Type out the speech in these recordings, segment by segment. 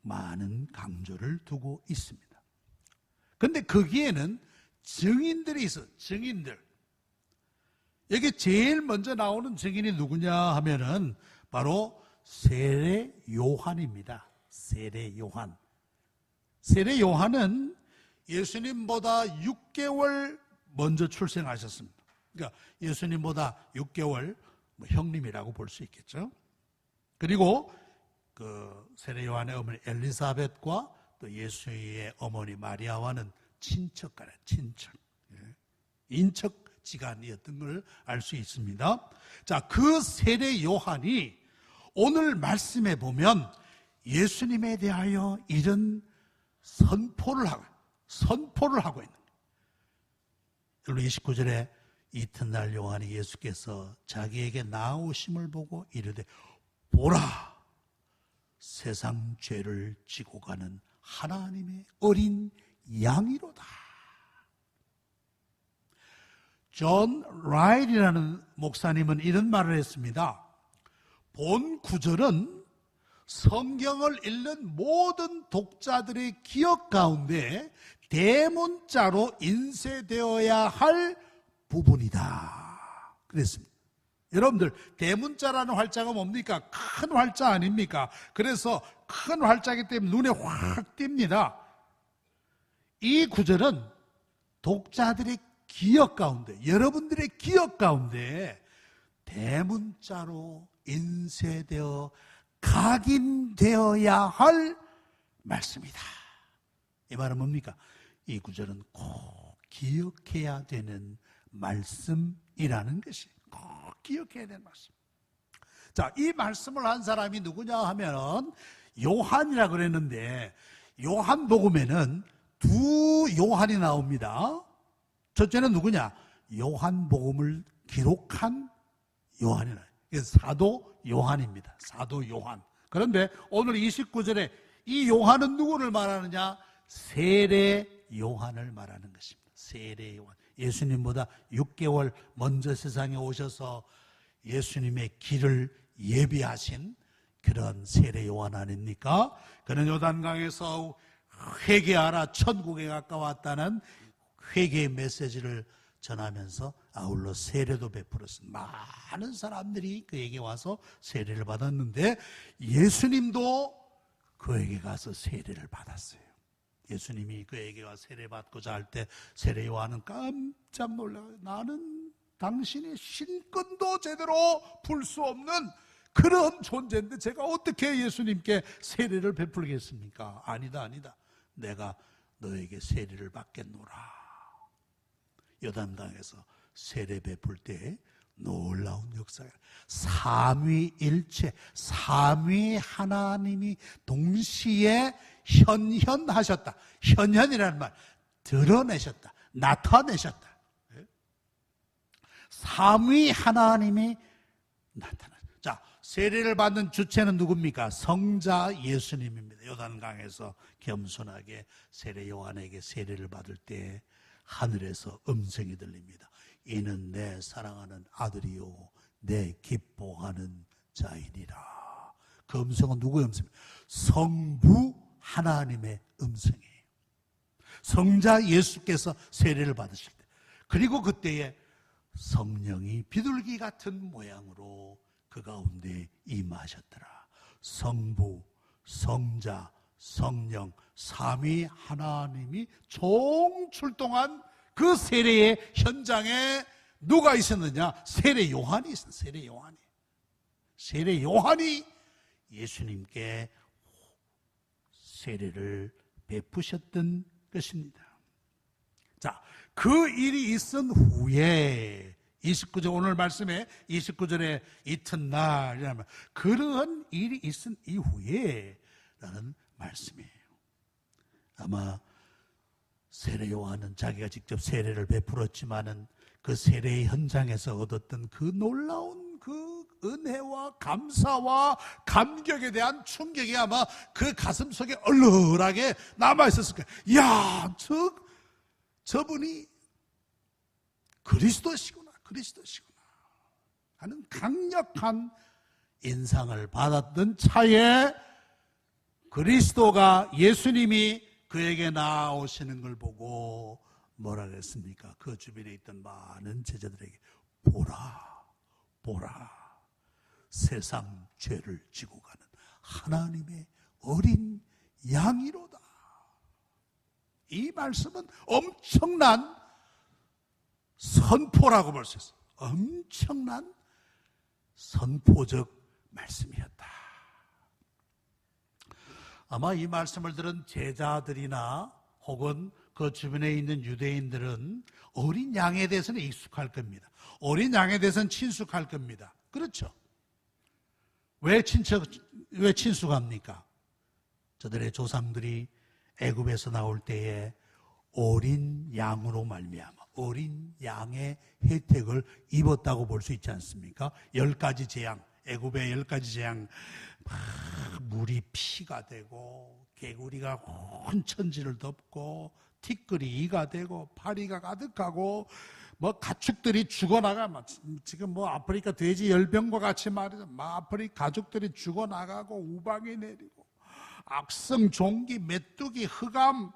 많은 강조를 두고 있습니다. 그런데 거기에는 증인들이 있어. 증인들. 여기 제일 먼저 나오는 증인이 누구냐 하면은 바로 세례 요한입니다. 세례 요한. 세례 요한은 예수님보다 6개월 먼저 출생하셨습니다. 그러니까 예수님보다 6개월 형님이라고 볼 수 있겠죠. 그리고 그 세례 요한의 어머니 엘리사벳과 또 예수의 어머니 마리아와는 친척가래, 친척. 인척지간이었던 걸 알 수 있습니다. 자, 그 세례 요한이 오늘 말씀에 보면 예수님에 대하여 이런 선포를 하고 있는 거예요. 여러분 29절에 이튿날 요한이 예수께서 자기에게 나오심을 보고 이르되 보라, 세상 죄를 지고 가는 하나님의 어린 양이로다. 존 라일이라는 목사님은 이런 말을 했습니다. 본 구절은 성경을 읽는 모든 독자들의 기억 가운데 대문자로 인쇄되어야 할 부분이다. 그랬습니다. 여러분들, 대문자라는 활자가 뭡니까? 큰 활자 아닙니까? 그래서 큰 활자이기 때문에 눈에 확 띕니다. 이 구절은 독자들의 기억 가운데, 여러분들의 기억 가운데 대문자로 인쇄되어 각인되어야 할 말씀이다. 이 말은 뭡니까? 이 구절은 꼭 기억해야 되는 말씀이라는 것이 꼭 기억해야 되는 말씀. 자, 이 말씀을 한 사람이 누구냐 하면 요한이라 그랬는데 요한복음에는 두 요한이 나옵니다. 첫째는 누구냐? 요한복음을 기록한 요한이라. 사도 요한입니다. 사도 요한. 그런데 오늘 29절에 이 요한은 누구를 말하느냐? 세례 요한을 말하는 것입니다. 세례 요한. 예수님보다 6개월 먼저 세상에 오셔서 예수님의 길을 예비하신 그런 세례 요한 아닙니까? 그는 요단강에서 회개하라, 천국에 가까웠다는 회개의 메시지를 전하면서 아울러 세례도 베풀었습니다. 많은 사람들이 그에게 와서 세례를 받았는데 예수님도 그에게 가서 세례를 받았어요. 예수님이 그에게 가서 세례받고자 할 때 세례 요한은 깜짝 놀라요. 나는 당신의 신권도 제대로 풀 수 없는 그런 존재인데 제가 어떻게 예수님께 세례를 베풀겠습니까? 아니다, 아니다. 내가 너에게 세례를 받겠노라. 요단강에서 세례 베풀 때 놀라운 역사가, 삼위일체, 삼위 하나님이 동시에 현현하셨다. 현현이라는 말, 드러내셨다, 나타내셨다. 삼위 하나님이 나타났다. 자, 세례를 받는 주체는 누굽니까? 성자 예수님입니다. 요단강에서 겸손하게 세례 요한에게 세례를 받을 때 하늘에서 음성이 들립니다. 이는 내 사랑하는 아들이요 내 기뻐하는 자이니라. 그 음성은 누구의 음성입니까? 성부 하나님의 음성이에요. 성자 예수께서 세례를 받으실 때, 그리고 그때에 성령이 비둘기 같은 모양으로 그 가운데 임하셨더라. 성부, 성자, 성령, 삼위 하나님이 총출동한 그 세례의 현장에 누가 있었느냐? 세례 요한이 있었어요. 세례 요한이. 세례 요한이 예수님께 세례를 베푸셨던 것입니다. 자, 그 일이 있은 후에 29절, 오늘 말씀에 29절에 이튿날이라면 그러한 일이 있은 이후에 라는 말씀이에요. 아마 세례 요한은 자기가 직접 세례를 베풀었지만은 그 세례의 현장에서 얻었던 그 놀라운 그 은혜와 감사와 감격에 대한 충격이 아마 그 가슴 속에 얼얼하게 남아있었을 거예요. 이야, 저분이 그리스도시구나 하는 강력한 인상을 받았던 차에 그리스도가 예수님이 그에게 나아오시는 걸 보고 뭐라 그랬습니까? 그 주변에 있던 많은 제자들에게 보라, 보라, 세상 죄를 지고 가는 하나님의 어린 양이로다. 이 말씀은 엄청난 선포라고 볼 수 있어요. 엄청난 선포적 말씀이었다. 아마 이 말씀을 들은 제자들이나 혹은 그 주변에 있는 유대인들은 어린 양에 대해서는 익숙할 겁니다. 어린 양에 대해서는 친숙할 겁니다. 그렇죠? 왜 친숙합니까? 저들의 조상들이 애굽에서 나올 때에 어린 양으로 말미암아 어린 양의 혜택을 입었다고 볼 수 있지 않습니까? 10가지 재앙, 애굽의 10가지 재앙, 물이 피가 되고 개구리가 온 천지를 덮고 티끌이 이가 되고 파리가 가득하고 가축들이 죽어나가, 지금 아프리카 돼지 열병과 같이 말이죠. 아프리카 가축들이 죽어나가고 우박이 내리고 악성 종기, 메뚜기, 흑암.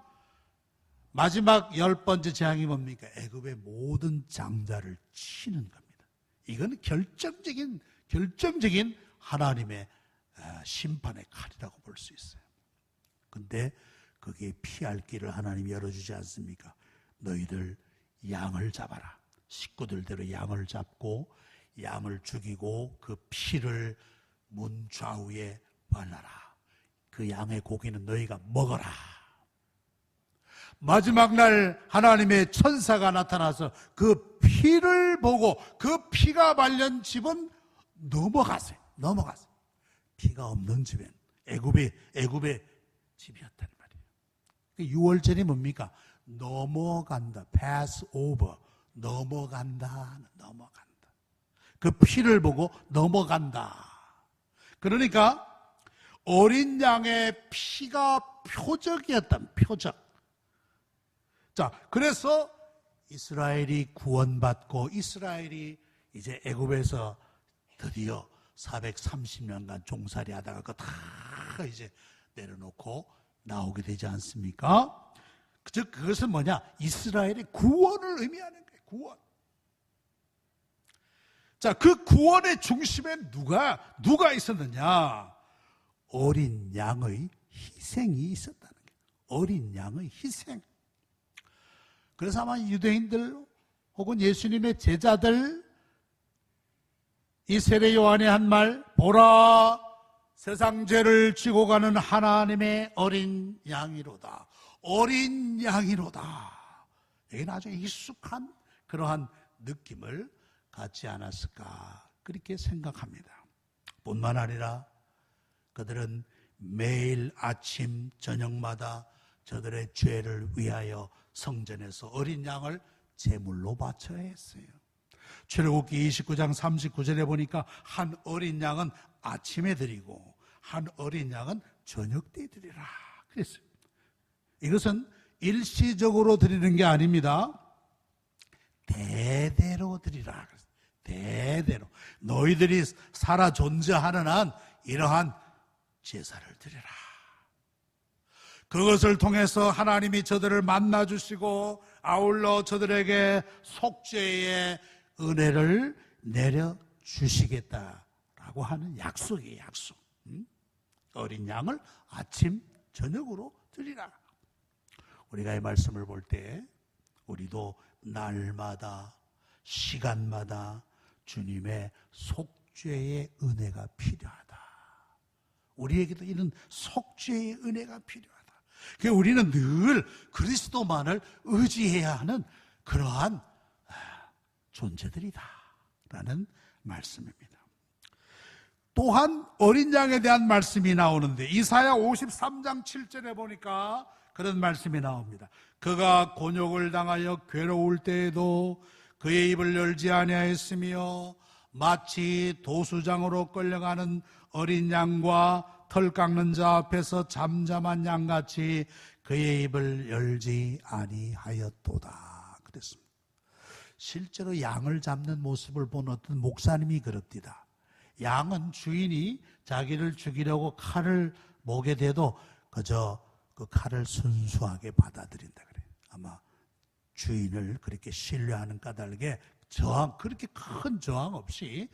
마지막 10번째 재앙이 뭡니까? 애굽의 모든 장자를 치는 겁니다. 이건 결정적인 하나님의 심판의 칼이라고 볼 수 있어요. 근데 거기에 피할 길을 하나님이 열어주지 않습니까? 너희들 양을 잡아라. 식구들대로 양을 잡고 양을 죽이고 그 피를 문 좌우에 발라라. 그 양의 고기는 너희가 먹어라. 마지막 날 하나님의 천사가 나타나서 그 피를 보고 그 피가 발린 집은 넘어가세요. 피가 없는 집엔 애굽의 집이었단 말이에요. 6월절이 뭡니까? 넘어간다. pass over. 넘어간다. 그 피를 보고 넘어간다. 그러니까 어린 양의 피가 표적이었단, 표적. 자, 그래서 이스라엘이 구원받고 이스라엘이 이제 애굽에서 드디어 430년간 종살이 하다가 그거 다 이제 내려놓고 나오게 되지 않습니까? 즉 그것은 뭐냐? 이스라엘의 구원을 의미하는 거예요. 구원. 자, 그 구원의 중심에 누가 있었느냐? 어린 양의 희생이 있었다는 거예요. 어린 양의 희생. 그래서 아마 유대인들 혹은 예수님의 제자들, 이 세례 요한의 한 말, 보라, 세상 죄를 지고 가는 하나님의 어린 양이로다. 어린 양이로다. 여기는 아주 익숙한 그러한 느낌을 갖지 않았을까, 그렇게 생각합니다. 뿐만 아니라 그들은 매일 아침 저녁마다 저들의 죄를 위하여 성전에서 어린 양을 제물로 바쳐야 했어요. 출애굽기 29장 39절에 보니까 한 어린 양은 아침에 드리고 한 어린 양은 저녁 때 드리라 그랬어요. 이것은 일시적으로 드리는 게 아닙니다. 대대로 드리라. 대대로. 너희들이 살아 존재하는 한 이러한 제사를 드리라. 그것을 통해서 하나님이 저들을 만나주시고 아울러 저들에게 속죄의 은혜를 내려주시겠다라고 하는 약속이에요. 약속. 어린 양을 아침 저녁으로 드리라. 우리가 이 말씀을 볼 때 우리도 날마다 시간마다 주님의 속죄의 은혜가 필요하다. 우리에게도 이런 속죄의 은혜가 필요하다. 그러니까 우리는 늘 그리스도만을 의지해야 하는 그러한 존재들이다 라는 말씀입니다. 또한 어린 양에 대한 말씀이 나오는데 이사야 53장 7절에 보니까 그런 말씀이 나옵니다. 그가 곤욕을 당하여 괴로울 때에도 그의 입을 열지 아니하였으며 마치 도수장으로 끌려가는 어린 양과 털 깎는 자 앞에서 잠잠한 양같이 그의 입을 열지 아니하였도다 그랬습니다. 실제로 양을 잡는 모습을 본 어떤 목사님이 그럽니다. 양은 주인이 자기를 죽이려고 칼을 목에 대도 그저 그 칼을 순수하게 받아들인다 그래요. 아마 주인을 그렇게 신뢰하는 까닭에 그렇게 큰 저항 없이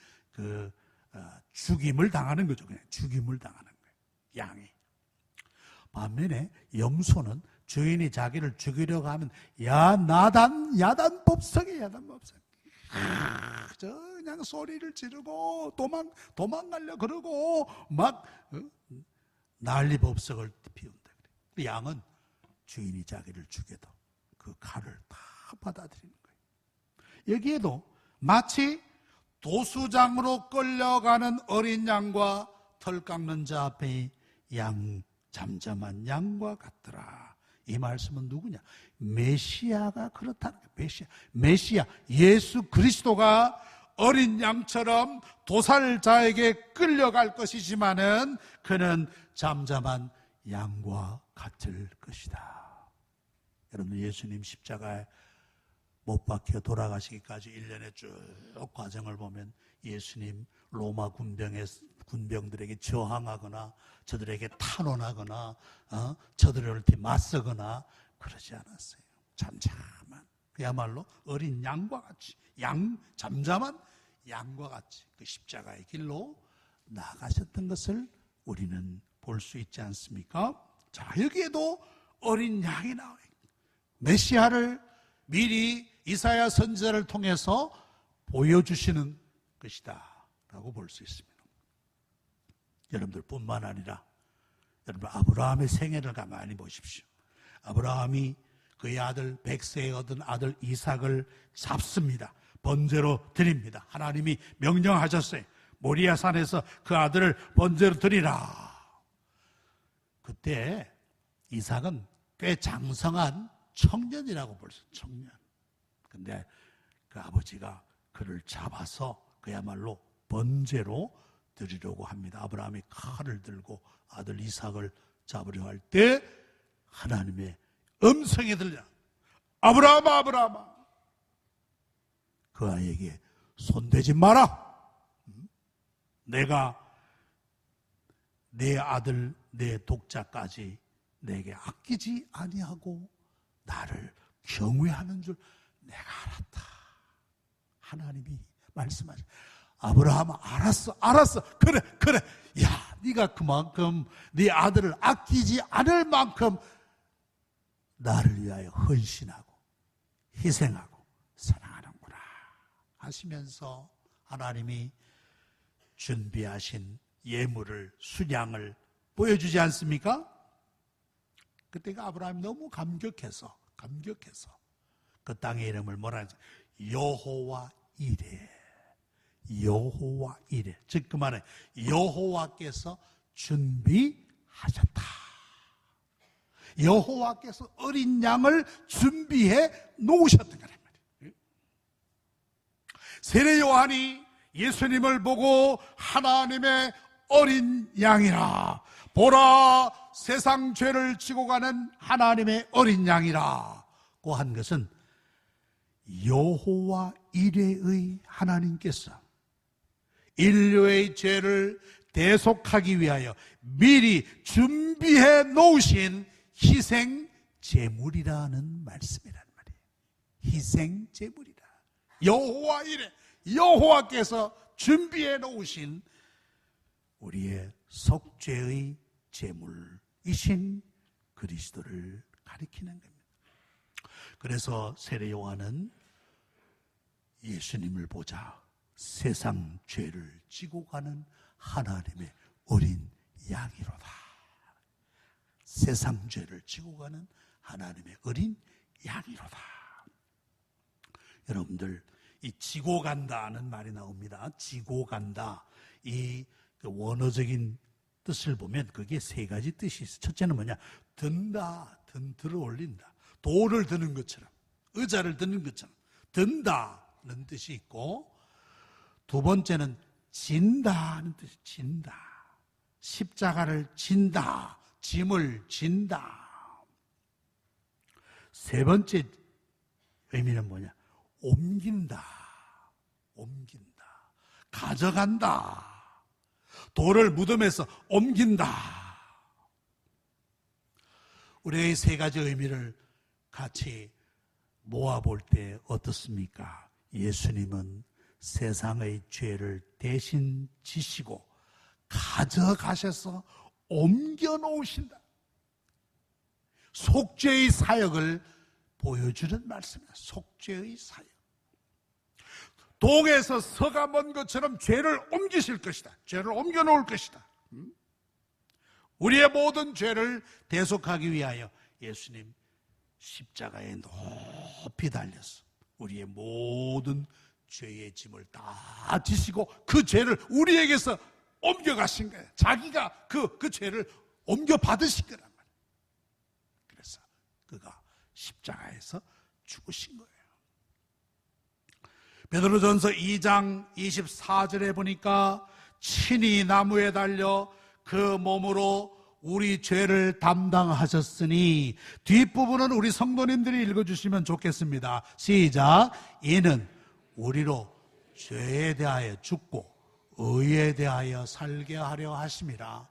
죽임을 당하는 거죠. 그냥 죽임을 당하는 거예요. 양이. 반면에 염소는 주인이 자기를 죽이려고 하면 야단 법석에 그냥 소리를 지르고 도망가려 그러고 막 난리 법석을 피운다 그래. 양은 주인이 자기를 죽여도 그 칼을 다 받아들이는 거예요. 여기에도 마치 도수장으로 끌려가는 어린 양과 털 깎는 자 앞에 잠잠한 양과 같더라. 이 말씀은 누구냐? 메시아가 그렇다는 거예요. 메시아 예수 그리스도가 어린 양처럼 도살자에게 끌려갈 것이지만은 그는 잠잠한 양과 같을 것이다. 여러분, 예수님 십자가에 못 박혀 돌아가시기까지 1년의 쭉 과정을 보면 예수님 로마 군병들에게 저항하거나 저들에게 탄원하거나 저들을 맞서거나 그러지 않았어요. 잠잠한, 그야말로 어린 양과 같이, 잠잠한 양과 같이 그 십자가의 길로 나가셨던 것을 우리는 볼 수 있지 않습니까? 자, 여기에도 어린 양이 나와요. 메시아를 미리 이사야 선지자를 통해서 보여주시는 것이다 라고 볼 수 있습니다. 여러분들 뿐만 아니라 여러분 아브라함의 생애를 가만히 보십시오. 아브라함이 그의 아들 100세에 얻은 아들 이삭을 잡습니다. 번제로 드립니다. 하나님이 명령하셨어요. 모리아 산에서 그 아들을 번제로 드리라. 그때 이삭은 꽤 장성한 청년이라고 볼 수 있어요. 청년. 근데 그 아버지가 그를 잡아서 그야말로 번제로 드리려고 합니다. 아브라함이 칼을 들고 아들 이삭을 잡으려 할 때 하나님의 음성이 들려. 아브라함아, 아브라함아, 그 아이에게 손대지 마라. 내가 내 아들, 내 독자까지 내게 아끼지 아니하고 나를 경외하는 줄 내가 알았다. 하나님이 말씀하죠. 아브라함아, 알았어. 그래. 야, 네가 그만큼 네 아들을 아끼지 않을 만큼 나를 위하여 헌신하고 희생하고 사랑하는구나 하시면서 하나님이 준비하신 예물을, 순양을 보여주지 않습니까? 그때가 아브라함이 너무 감격해서 그 땅의 이름을 뭐라 하죠? 여호와 이레. 여호와 이레. 즉 그 말은 여호와께서 준비하셨다. 여호와께서 어린 양을 준비해 놓으셨던 거란 말이에요. 세례 요한이 예수님을 보고 하나님의 어린 양이라, 보라 세상 죄를 지고 가는 하나님의 어린 양이라고 한 것은 여호와 이레의 하나님께서 인류의 죄를 대속하기 위하여 미리 준비해 놓으신 희생 제물이라는 말씀이란 말이에요. 희생 제물이라. 여호와 이레, 여호와께서 준비해 놓으신 우리의 속죄의 제물이신 그리스도를 가리키는 겁니다. 그래서 세례 요한은 예수님을 보자 세상 죄를 지고 가는 하나님의 어린 양이로다. 세상 죄를 지고 가는 하나님의 어린 양이로다. 여러분들, 이 지고 간다는 말이 나옵니다. 지고 간다. 이 원어적인 뜻을 보면 그게 세 가지 뜻이 있어요. 첫째는 뭐냐? 든다, 들어 올린다. 돌을 드는 것처럼, 의자를 드는 것처럼 든다는 뜻이 있고, 두 번째는 진다는 뜻이, 진다. 십자가를 진다, 짐을 진다. 세 번째 의미는 뭐냐? 옮긴다, 가져간다. 돌을 무덤에서 옮긴다. 우리가 이 세 가지 의미를 같이 모아볼 때 어떻습니까? 예수님은 세상의 죄를 대신 지시고 가져가셔서 옮겨놓으신다. 속죄의 사역을 보여주는 말씀이다. 속죄의 사역. 동에서 서가 먼 것처럼 죄를 옮기실 것이다. 죄를 옮겨놓을 것이다. 우리의 모든 죄를 대속하기 위하여 예수님 십자가에 높이 달려서 우리의 모든 죄의 짐을 다 지시고 그 죄를 우리에게서 옮겨가신 거예요. 자기가 그 죄를 옮겨받으신 거란 말이에요. 그래서 그가 십자가에서 죽으신 거예요. 베드로전서 2장 24절에 보니까 친히 나무에 달려 그 몸으로 우리 죄를 담당하셨으니, 뒷부분은 우리 성도님들이 읽어주시면 좋겠습니다. 시작. 이는 우리로 죄에 대하여 죽고 의에 대하여 살게 하려 하심이라.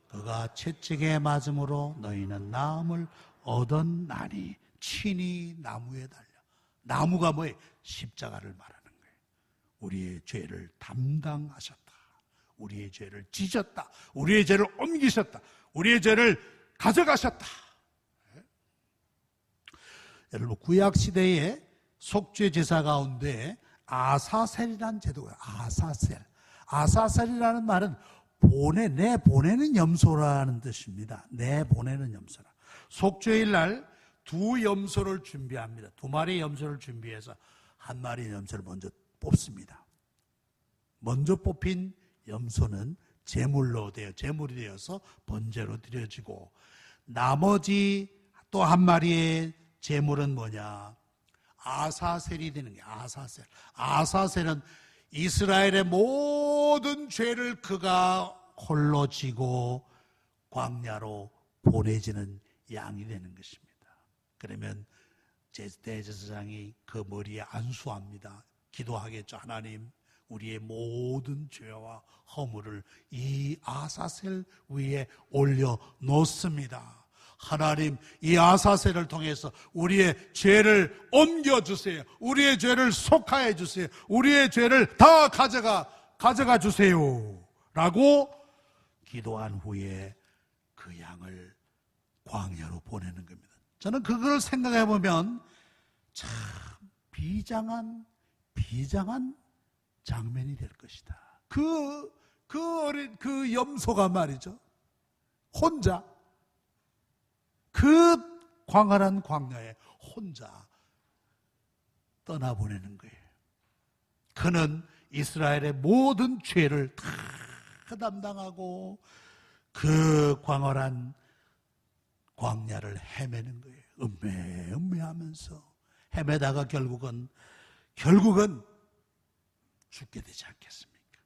그가 채찍에 맞음으로 너희는 나음을 얻었나니. 친히 나무에 달려. 나무가 뭐예요? 십자가를 말하는 거예요. 우리의 죄를 담당하셨다. 우리의 죄를 지셨다. 우리의 죄를 옮기셨다. 우리의 죄를 가져가셨다. 여러분, 구약시대에 속죄 제사 가운데 아사셀이라는 제도가 아사셀. 아사셀이라는 말은 내보내는 염소라는 뜻입니다. 내보내는 염소라. 속죄일 날 두 염소를 준비합니다. 두 마리의 염소를 준비해서 한 마리의 염소를 먼저 뽑습니다. 먼저 뽑힌 염소는 제물이 되어서 번제로 드려지고, 나머지 또 한 마리의 제물은 뭐냐? 아사셀이 되는 게 아사셀. 아사셀은 이스라엘의 모든 죄를 그가 홀로 지고 광야로 보내지는 양이 되는 것입니다. 그러면 대제사장이 그 머리에 안수합니다. 기도하겠죠. 하나님, 우리의 모든 죄와 허물을 이 아사셀 위에 올려놓습니다. 하나님, 이 아사셀을 통해서 우리의 죄를 옮겨주세요. 우리의 죄를 속하여 주세요. 우리의 죄를 다 가져가 주세요. 라고 기도한 후에 그 양을 광야로 보내는 겁니다. 저는 그걸 생각해 보면 참 비장한 장면이 될 것이다. 그 염소가 말이죠. 혼자 그 광활한 광야에 혼자 떠나보내는 거예요. 그는 이스라엘의 모든 죄를 다 담당하고 그 광활한 광야를 헤매는 거예요. 음매하면서 헤매다가 결국은 죽게 되지 않겠습니까?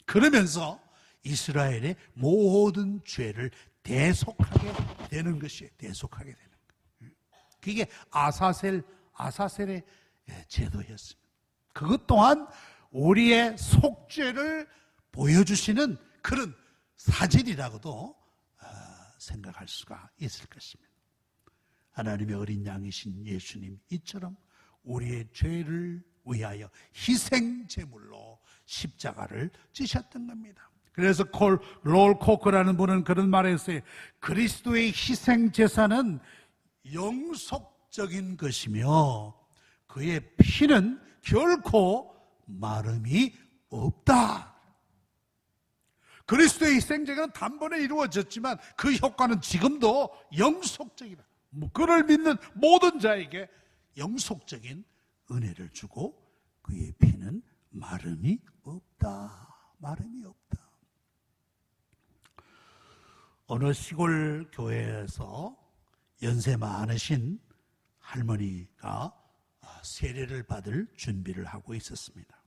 그러면서 이스라엘의 모든 죄를 대속하게 되는 것이에요. 대속하게 되는 거예요. 그게 아사셀의 제도였습니다. 그것 또한 우리의 속죄를 보여주시는 그런 사진이라고도 생각할 수가 있을 것입니다. 하나님의 어린 양이신 예수님 이처럼 우리의 죄를 위하여 희생 제물로 십자가를 지셨던 겁니다. 그래서 롤 코크라는 분은 그런 말을 했어요. 그리스도의 희생 제사는 영속적인 것이며 그의 피는 결코 마름이 없다. 그리스도의 희생제가 단번에 이루어졌지만 그 효과는 지금도 영속적이다. 그를 믿는 모든 자에게 영속적인 은혜를 주고 그의 피는 마름이 없다. 마름이 없다. 어느 시골 교회에서 연세 많으신 할머니가 세례를 받을 준비를 하고 있었습니다.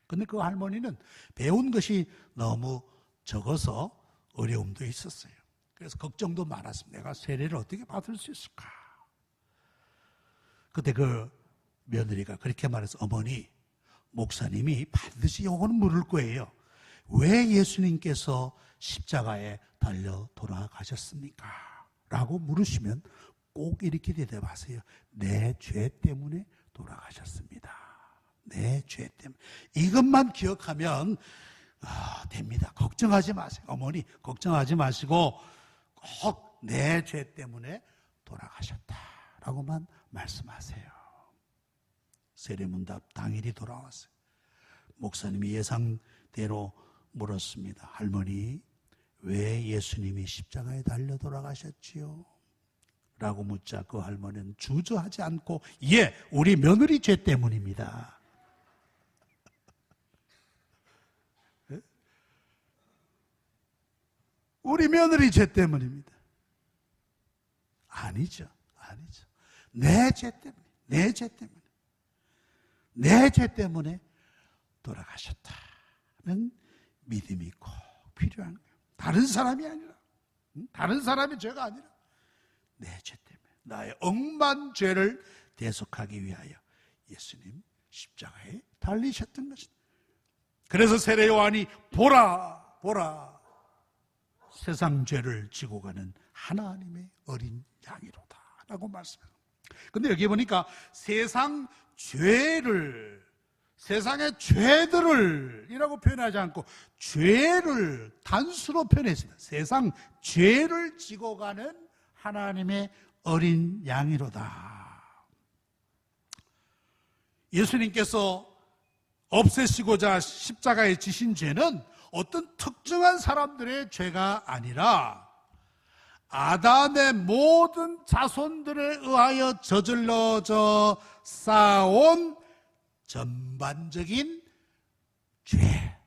그런데 그 할머니는 배운 것이 너무 적어서 어려움도 있었어요. 그래서 걱정도 많았습니다. 내가 세례를 어떻게 받을 수 있을까? 그때 그 며느리가 그렇게 말해서, 어머니, 목사님이 반드시 요거는 물을 거예요. 왜 예수님께서 십자가에 달려 돌아가셨습니까? 라고 물으시면 꼭 이렇게 대답하세요. 내 죄 때문에 돌아가셨습니다. 내 죄 때문에. 이것만 기억하면 됩니다. 걱정하지 마세요. 어머니 걱정하지 마시고 꼭 내 죄 때문에 돌아가셨다라고만 말씀하세요. 세례문답 당일이 돌아왔어요. 목사님이 예상대로 물었습니다. 할머니, 왜 예수님이 십자가에 달려 돌아가셨지요? 라고 묻자 그 할머니는 주저하지 않고 예, 우리 며느리 죄 때문입니다. 우리 며느리 죄 때문입니다. 아니죠. 내 죄 때문에, 내 죄 때문에, 내 죄 때문에 돌아가셨다는 믿음이 꼭 필요한 거예요. 다른 사람이 아니라, 다른 사람의 죄가 아니라 내 죄 때문에, 나의 억만 죄를 대속하기 위하여 예수님 십자가에 달리셨던 것입니다. 그래서 세례 요한이 보라, 보라, 세상 죄를 지고 가는 하나님의 어린 양이로다 라고 말씀합니다. 근데 여기 보니까 세상 죄를, 세상의 죄들을 이라고 표현하지 않고 죄를 단수로 표현했습니다. 세상 죄를 지고 가는 하나님의 어린 양이로다. 예수님께서 없애시고자 십자가에 지신 죄는 어떤 특정한 사람들의 죄가 아니라 아담의 모든 자손들에 의하여 저질러져 쌓아온 전반적인 죄,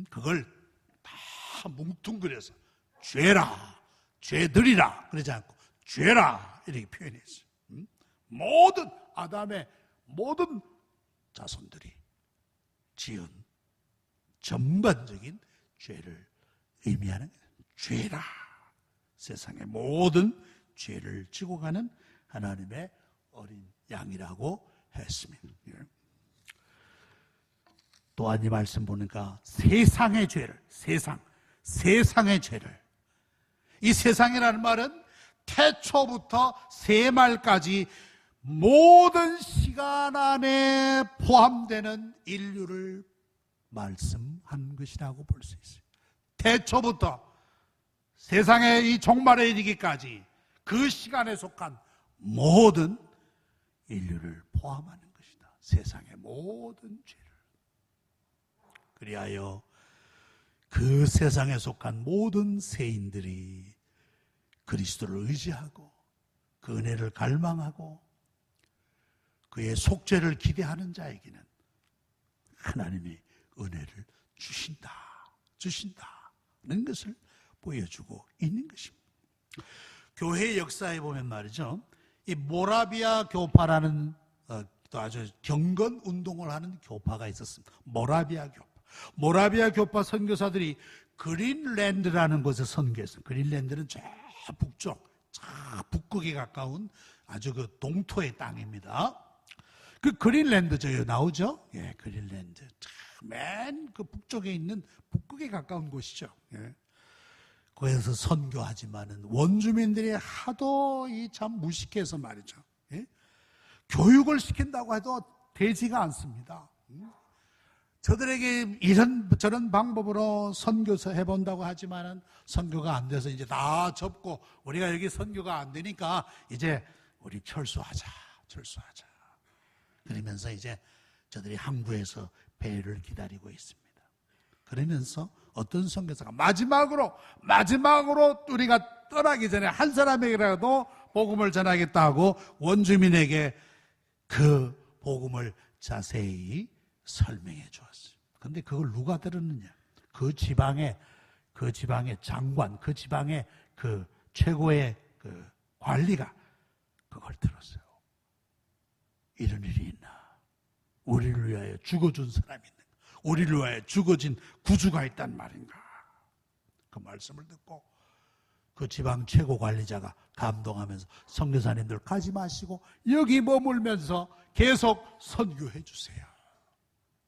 그걸 다 뭉뚱그려서 죄라, 죄들이라 그러지 않고 죄라 이렇게 표현했어요. 모든 아담의 모든 자손들이 지은 전반적인 죄를 의미하는 거예요. 죄라, 세상의 모든 죄를 지고 가는 하나님의 어린 양이라고 했습니다. 또한 이 말씀 보니까 세상의 죄를, 세상의 죄를, 이 세상이라는 말은 태초부터 세말까지 모든 시간 안에 포함되는 인류를 말씀한 것이라고 볼 수 있어요. 태초부터 세상의 이 종말에 이르기까지 그 시간에 속한 모든 인류를 포함하는 것이다. 세상의 모든 죄를. 그리하여 그 세상에 속한 모든 세인들이 그리스도를 의지하고 그 은혜를 갈망하고 그의 속죄를 기대하는 자에게는 하나님의 은혜를 주신다는 것을 보여주고 있는 것입니다. 교회 역사에 보면 말이죠, 이 모라비아 교파라는 또 아주 경건 운동을 하는 교파가 있었습니다. 모라비아 교파 선교사들이 그린랜드라는 곳에 선교했습니다. 그린랜드는 저 북쪽, 저 북극에 가까운 아주 그 동토의 땅입니다. 그 그린랜드 저기 나오죠? 예, 그린랜드. 맨 그 북쪽에 있는 북극에 가까운 곳이죠. 예. 거기서 선교하지만은 원주민들이 하도 이 참 무식해서 말이죠. 예? 교육을 시킨다고 해도 되지가 않습니다. 저들에게 이런 저런 방법으로 선교서 해본다고 하지만은 선교가 안 돼서 이제 다 접고 우리가 여기 선교가 안 되니까 이제 우리 철수하자. 그러면서 이제 저들이 항구에서 배를 기다리고 있습니다. 그러면서 어떤 선교사가 마지막으로 우리가 떠나기 전에 한 사람에게라도 복음을 전하겠다고 원주민에게 그 복음을 자세히 설명해 주었어요. 그런데 그걸 누가 들었느냐? 그 지방의 장관, 그 지방의 그 최고의 그 관리가 그걸 들었어요. 이런 일이 있나? 우리를 위하여 죽어준 사람이 있는가? 우리를 위하여 죽어진 구주가 있단 말인가? 그 말씀을 듣고 그 지방 최고 관리자가 감동하면서 선교사님들 가지 마시고 여기 머물면서 계속 선교해 주세요.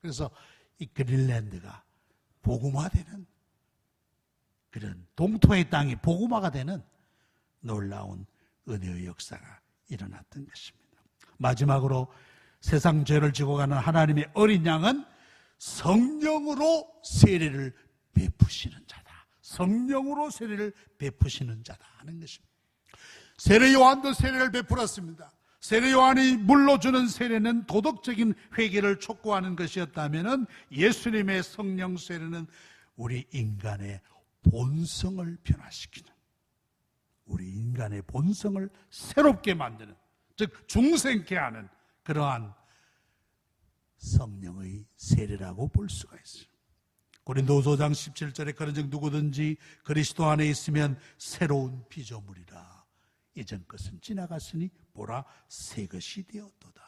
그래서 이 그린랜드가 복음화되는 그런 동토의 땅이 복음화가 되는 놀라운 은혜의 역사가 일어났던 것입니다. 마지막으로 세상 죄를 지고 가는 하나님의 어린 양은 성령으로 세례를 베푸시는 자다. 성령으로 세례를 베푸시는 자다 하는 것입니다. 세례 요한도 세례를 베풀었습니다. 세례 요한이 물로 주는 세례는 도덕적인 회개를 촉구하는 것이었다면 예수님의 성령 세례는 우리 인간의 본성을 변화시키는, 우리 인간의 본성을 새롭게 만드는, 즉 중생케 하는 그러한 성령의 세례라고 볼 수가 있어요. 고린도후서 5장 17절에 그런즉 누구든지 그리스도 안에 있으면 새로운 피조물이라. 이전 것은 지나갔으니 보라 새 것이 되었도다.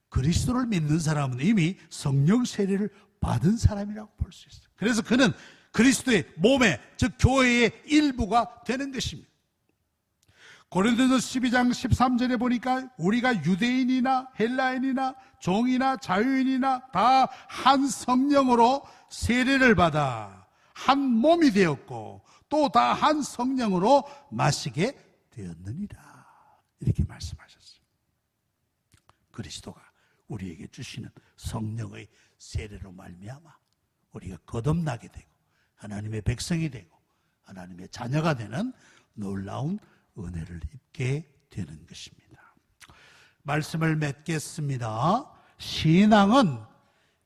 그리스도를 믿는 사람은 이미 성령 세례를 받은 사람이라고 볼 수 있어요. 그래서 그는 그리스도의 몸에, 즉 교회의 일부가 되는 것입니다. 고린도서 12장 13절에 보니까 우리가 유대인이나 헬라인이나 종이나 자유인이나 다 한 성령으로 세례를 받아 한 몸이 되었고 또 다 한 성령으로 마시게 되었느니라. 이렇게 말씀하셨어요. 그리스도가 우리에게 주시는 성령의 세례로 말미암아 우리가 거듭나게 되고 하나님의 백성이 되고 하나님의 자녀가 되는 놀라운 은혜를 입게 되는 것입니다. 말씀을 맺겠습니다. 신앙은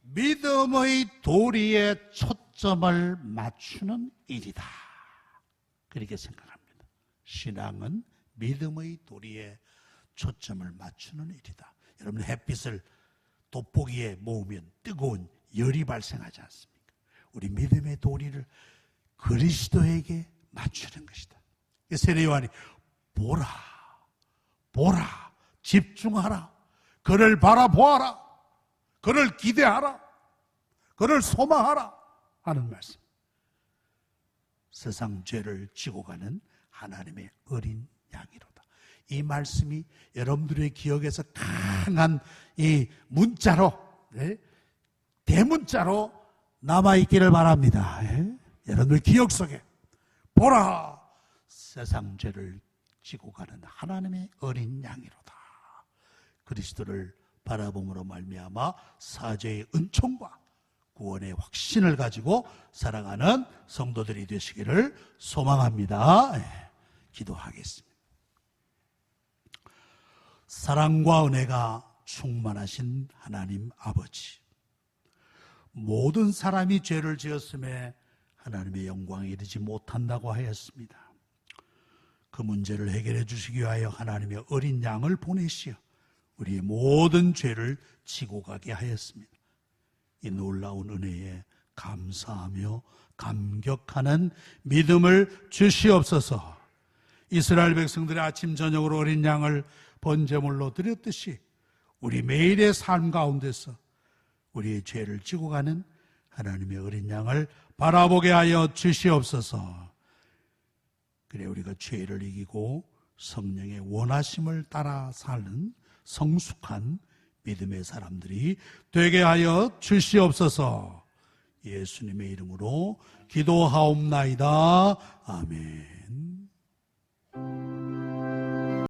믿음의 도리에 초점을 맞추는 일이다. 그렇게 생각합니다. 신앙은 믿음의 도리에 초점을 맞추는 일이다. 여러분, 햇빛을 돋보기에 모으면 뜨거운 열이 발생하지 않습니까? 우리 믿음의 도리를 그리스도에게 맞추는 것이다. 세례 요한이 보라, 보라, 집중하라, 그를 바라보아라, 그를 기대하라, 그를 소망하라 하는 말씀. 세상 죄를 지고 가는 하나님의 어린 양이로다. 이 말씀이 여러분들의 기억에서 강한 이 문자로, 대문자로 남아있기를 바랍니다. 여러분들 기억 속에 보라, 세상 죄를 지고 가는 하나님의 어린 양이로다. 그리스도를 바라봄으로 말미암아 사죄의 은총과 구원의 확신을 가지고 살아가는 성도들이 되시기를 소망합니다. 기도하겠습니다. 사랑과 은혜가 충만하신 하나님 아버지, 모든 사람이 죄를 지었음에 하나님의 영광에 이르지 못한다고 하였습니다. 그 문제를 해결해 주시기 위하여 하나님의 어린 양을 보내시어 우리의 모든 죄를 지고 가게 하였습니다. 이 놀라운 은혜에 감사하며 감격하는 믿음을 주시옵소서. 이스라엘 백성들의 아침 저녁으로 어린 양을 번제물로 드렸듯이 우리 매일의 삶 가운데서 우리의 죄를 지고 가는 하나님의 어린 양을 바라보게 하여 주시옵소서. 그래 우리가 죄를 이기고 성령의 원하심을 따라 사는 성숙한 믿음의 사람들이 되게 하여 주시옵소서. 예수님의 이름으로 기도하옵나이다. 아멘.